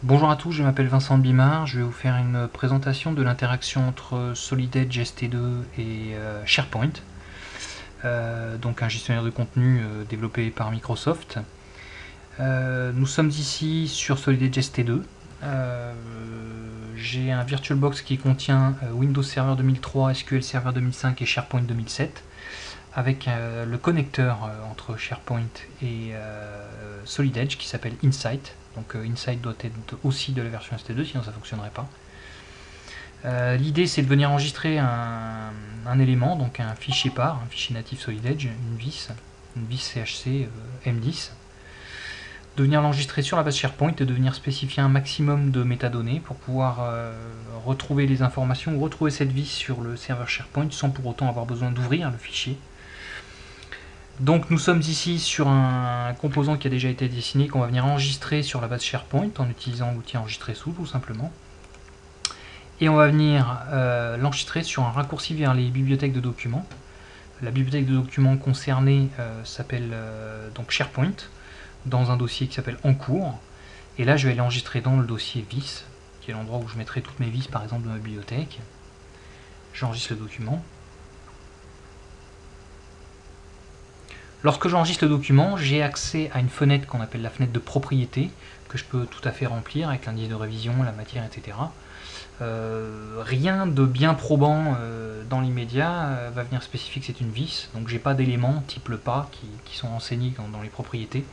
Bonjour à tous, je m'appelle Vincent Bimard, je vais vous faire une présentation de l'interaction entre SolidEdge ST2 et SharePoint, donc un gestionnaire de contenu développé par Microsoft. Nous sommes ici sur SolidEdge ST2. J'ai un VirtualBox qui contient Windows Server 2003, SQL Server 2005 et SharePoint 2007, avec le connecteur entre SharePoint et SolidEdge qui s'appelle Insight. Donc Insight doit être aussi de la version ST2, sinon ça ne fonctionnerait pas. L'idée c'est de venir enregistrer un élément, donc un fichier par, un fichier natif SolidEdge, une vis CHC M10, de venir l'enregistrer sur la base SharePoint et de venir spécifier un maximum de métadonnées pour pouvoir retrouver les informations ou retrouver cette vis sur le serveur SharePoint sans pour autant avoir besoin d'ouvrir le fichier. Donc nous sommes ici sur un composant qui a déjà été dessiné, qu'on va venir enregistrer sur la base SharePoint en utilisant l'outil enregistrer sous tout simplement. Et on va venir l'enregistrer sur un raccourci vers les bibliothèques de documents. La bibliothèque de documents concernée s'appelle donc SharePoint, dans un dossier qui s'appelle en cours. Et là je vais l'enregistrer dans le dossier vis, qui est l'endroit où je mettrai toutes mes vis par exemple de ma bibliothèque. J'enregistre le document. Lorsque j'enregistre le document, j'ai accès à une fenêtre qu'on appelle la fenêtre de propriété, que je peux tout à fait remplir avec l'indice de révision, la matière, etc. Rien de bien probant dans l'immédiat va venir spécifier que c'est une vis, donc j'ai pas d'éléments type le pas qui sont renseignés dans les propriétés.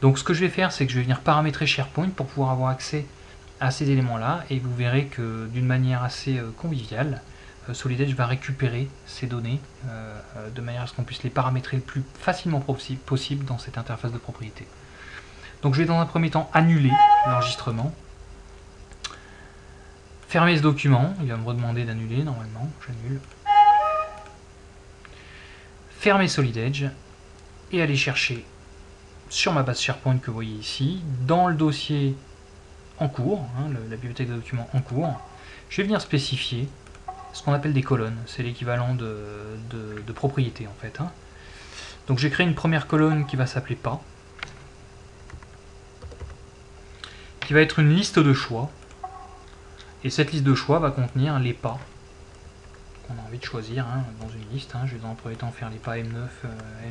Donc ce que je vais faire, c'est que je vais venir paramétrer SharePoint pour pouvoir avoir accès à ces éléments-là, et vous verrez que d'une manière assez conviviale, SolidEdge va récupérer ces données de manière à ce qu'on puisse les paramétrer le plus facilement possible dans cette interface de propriété. Donc je vais dans un premier temps annuler l'enregistrement, fermer ce document, il va me redemander d'annuler normalement, j'annule, fermer SolidEdge et aller chercher sur ma base SharePoint que vous voyez ici, dans le dossier en cours, la bibliothèque de documents en cours, je vais venir spécifier ce qu'on appelle des colonnes, c'est l'équivalent de propriété en fait. Donc j'ai créé une première colonne qui va s'appeler pas, qui va être une liste de choix, et cette liste de choix va contenir les pas qu'on a envie de choisir dans une liste. Je vais dans un premier temps faire les pas M9,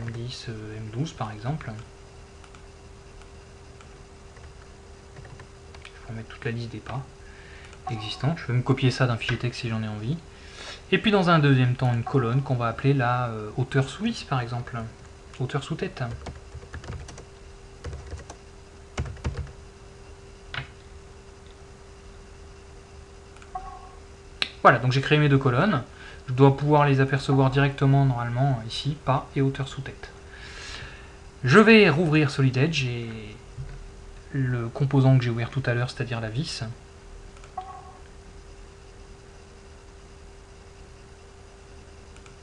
M10, M12 par exemple. Je vais mettre toute la liste des pas existants, je vais me copier ça d'un fichier texte si j'en ai envie. Et puis dans un deuxième temps, une colonne qu'on va appeler la hauteur sous vis, par exemple, hauteur sous tête. Voilà, donc j'ai créé mes deux colonnes. Je dois pouvoir les apercevoir directement, normalement, ici, pas et hauteur sous tête. Je vais rouvrir SolidEdge et le composant que j'ai ouvert tout à l'heure, c'est-à-dire la vis.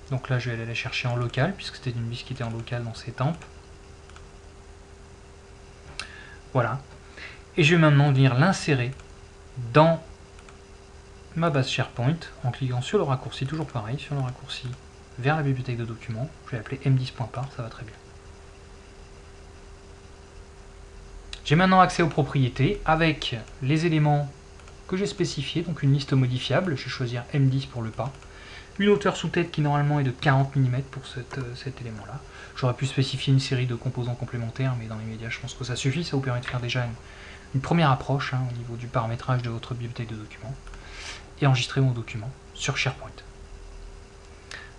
Donc là, je vais aller la chercher en local, puisque c'était une vis qui était en local dans ses tempes. Voilà. Et je vais maintenant venir l'insérer dans ma base SharePoint en cliquant sur le raccourci, toujours pareil, sur le raccourci vers la bibliothèque de documents. Je vais l'appeler m10.par, ça va très bien. J'ai maintenant accès aux propriétés avec les éléments que j'ai spécifiés, donc une liste modifiable. Je vais choisir M10 pour le pas. Une hauteur sous tête qui normalement est de 40 mm pour cet élément-là. J'aurais pu spécifier une série de composants complémentaires, mais dans les médias, je pense que ça suffit. Ça vous permet de faire déjà une première approche au niveau du paramétrage de votre bibliothèque de documents. Et enregistrer mon document sur SharePoint.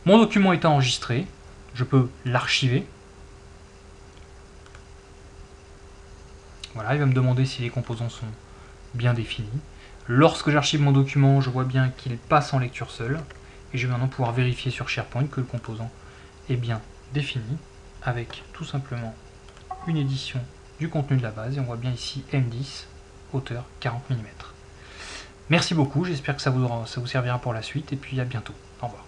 Mon document étant enregistré, je peux l'archiver. Voilà, il va me demander si les composants sont bien définis. Lorsque j'archive mon document, je vois bien qu'il passe en lecture seule. Et je vais maintenant pouvoir vérifier sur SharePoint que le composant est bien défini, avec tout simplement une édition du contenu de la base. Et on voit bien ici M10, hauteur 40 mm. Merci beaucoup, j'espère que ça vous servira pour la suite, et puis à bientôt. Au revoir.